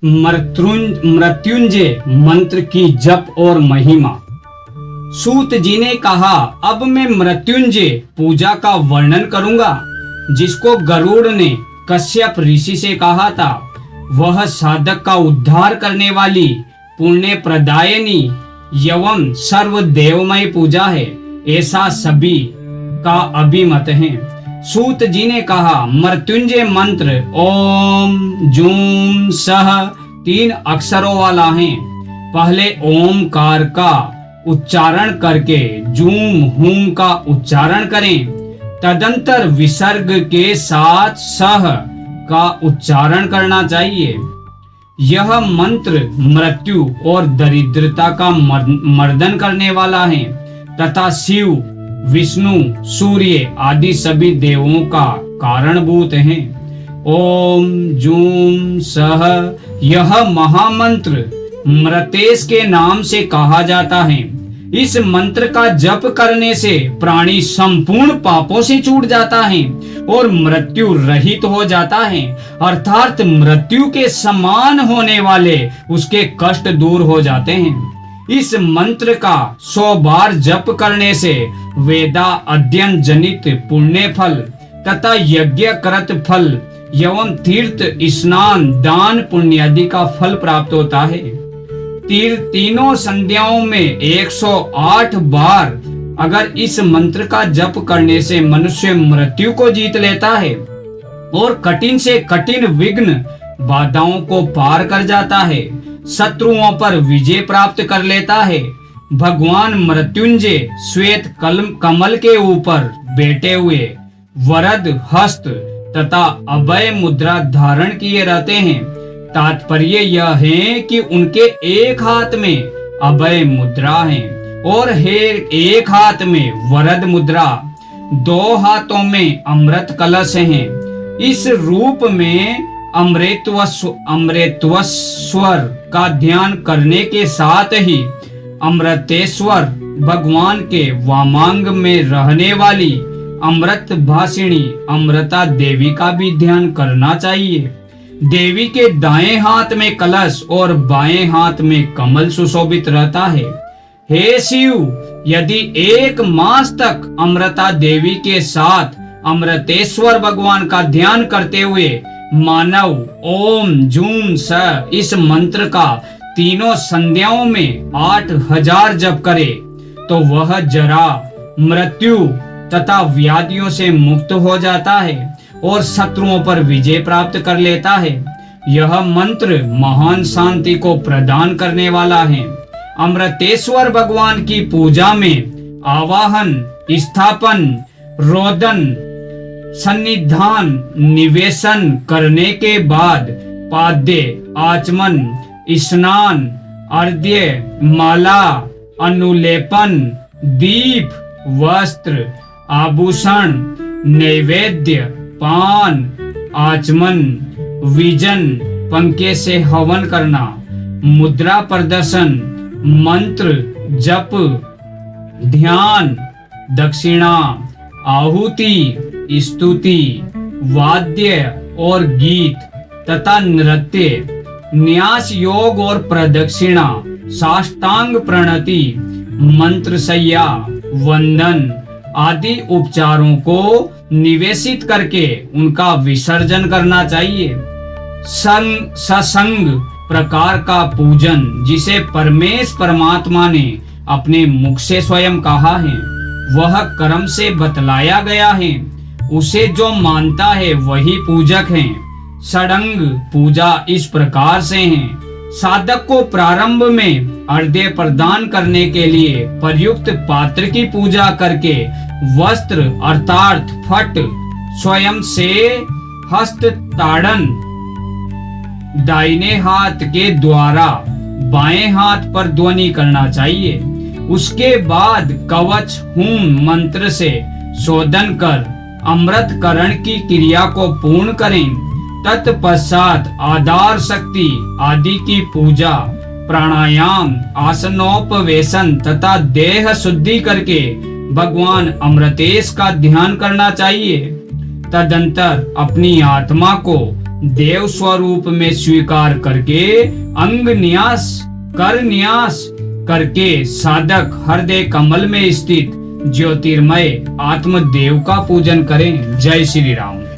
मृत्युंजय मंत्र की जप और महिमा। सूत जी ने कहा, अब मैं मृत्युंजय पूजा का वर्णन करूंगा, जिसको गरुड़ ने कश्यप ऋषि से कहा था। वह साधक का उद्धार करने वाली पुण्य प्रदायनी एवं सर्वदेवमय पूजा है, ऐसा सभी का अभिमत है। सूत जी ने कहा, मृत्युंजय मंत्र ओम जूम सह 3 अक्षरों वाला है। पहले ओमकार का उच्चारण करके जूम हूम का उच्चारण करें, तदंतर विसर्ग के साथ सह का उच्चारण करना चाहिए। यह मंत्र मृत्यु और दरिद्रता का मर्दन करने वाला है तथा शिव, विष्णु, सूर्य आदि सभी देवों का कारणभूत है। ओम जूम सह यह महामंत्र मृतेश के नाम से कहा जाता है। इस मंत्र का जप करने से प्राणी संपूर्ण पापों से छूट जाता है और मृत्यु रहित हो जाता है, अर्थात मृत्यु के समान होने वाले उसके कष्ट दूर हो जाते हैं। इस मंत्र का 100 बार जप करने से वेदा अध्ययन जनित पुण्य फल तथा यज्ञ करत फल एवं तीर्थ स्नान दान पुण्य आदि का फल प्राप्त होता है। तीनों संध्याओं में 108 बार अगर इस मंत्र का जप करने से मनुष्य मृत्यु को जीत लेता है और कठिन से कठिन विघ्न बाधाओं को पार कर जाता है, शत्रुओं पर विजय प्राप्त कर लेता है। भगवान मृत्युंजय श्वेत कमल के ऊपर बैठे हुए वरद हस्त तथा अभय मुद्रा धारण किए रहते हैं। तात्पर्य यह है कि उनके एक हाथ में अभय मुद्रा है और एक हाथ में वरद मुद्रा, 2 हाथों में अमृत कलश है। इस रूप में अमृतेश्वर का ध्यान करने के साथ ही अमृतेश्वर भगवान के वामांग में रहने वाली अमृत भाषिणी अमृता देवी का भी ध्यान करना चाहिए। देवी के दाएं हाथ में कलश और बाएं हाथ में कमल सुशोभित रहता है। हे शिव, यदि 1 मास तक अमृता देवी के साथ अमृतेश्वर भगवान का ध्यान करते हुए मानव ओम जूम स इस मंत्र का तीनों संध्याओं में 8000 जप करे तो वह जरा, मृत्यु तथा व्याधियों से मुक्त हो जाता है और शत्रुओं पर विजय प्राप्त कर लेता है। यह मंत्र महान शांति को प्रदान करने वाला है। अमृतेश्वर भगवान की पूजा में आवाहन, स्थापन, रोदन, सन्निधान, निवेशन करने के बाद पाद्य, आचमन, स्नान, अर्घ्य, माला, अनुलेपन, दीप, वस्त्र, आभूषण, नैवेद्य, पान, आचमन, विजन, पंखे से हवन करना, मुद्रा प्रदर्शन, मंत्र जप, ध्यान, दक्षिणा, आहुति, स्तुति, वाद्य और गीत तथा नृत्य, न्यास योग और प्रदक्षिणा, साष्टांग प्रणति, मंत्र सैया, वंदन आदि उपचारों को निवेशित करके उनका विसर्जन करना चाहिए। सत्संग प्रकार का पूजन, जिसे परमात्मा ने अपने मुख से स्वयं कहा है, वह कर्म से बतलाया गया है। उसे जो मानता है वही पूजक है। षडंग पूजा इस प्रकार से है। साधक को प्रारंभ में अर्घ्य प्रदान करने के लिए प्रयुक्त पात्र की पूजा करके वस्त्र अर्थात फट स्वयं से हस्त ताड़न दाहिने हाथ के द्वारा बाएं हाथ पर ध्वनि करना चाहिए। उसके बाद कवच होम मंत्र से शोधन कर अमृतकरण की क्रिया को पूर्ण करें। तत्पश्चात आधार शक्ति आदि की पूजा, प्राणायाम, आसनोपवेशन तथा देह शुद्धि करके भगवान अमृतेश का ध्यान करना चाहिए। तदंतर अपनी आत्मा को देव स्वरूप में स्वीकार करके अंग न्यास कर न्यास करके साधक हृदय कमल में स्थित ज्योतिर्मय आत्मदेव का पूजन करें। जय श्री राम।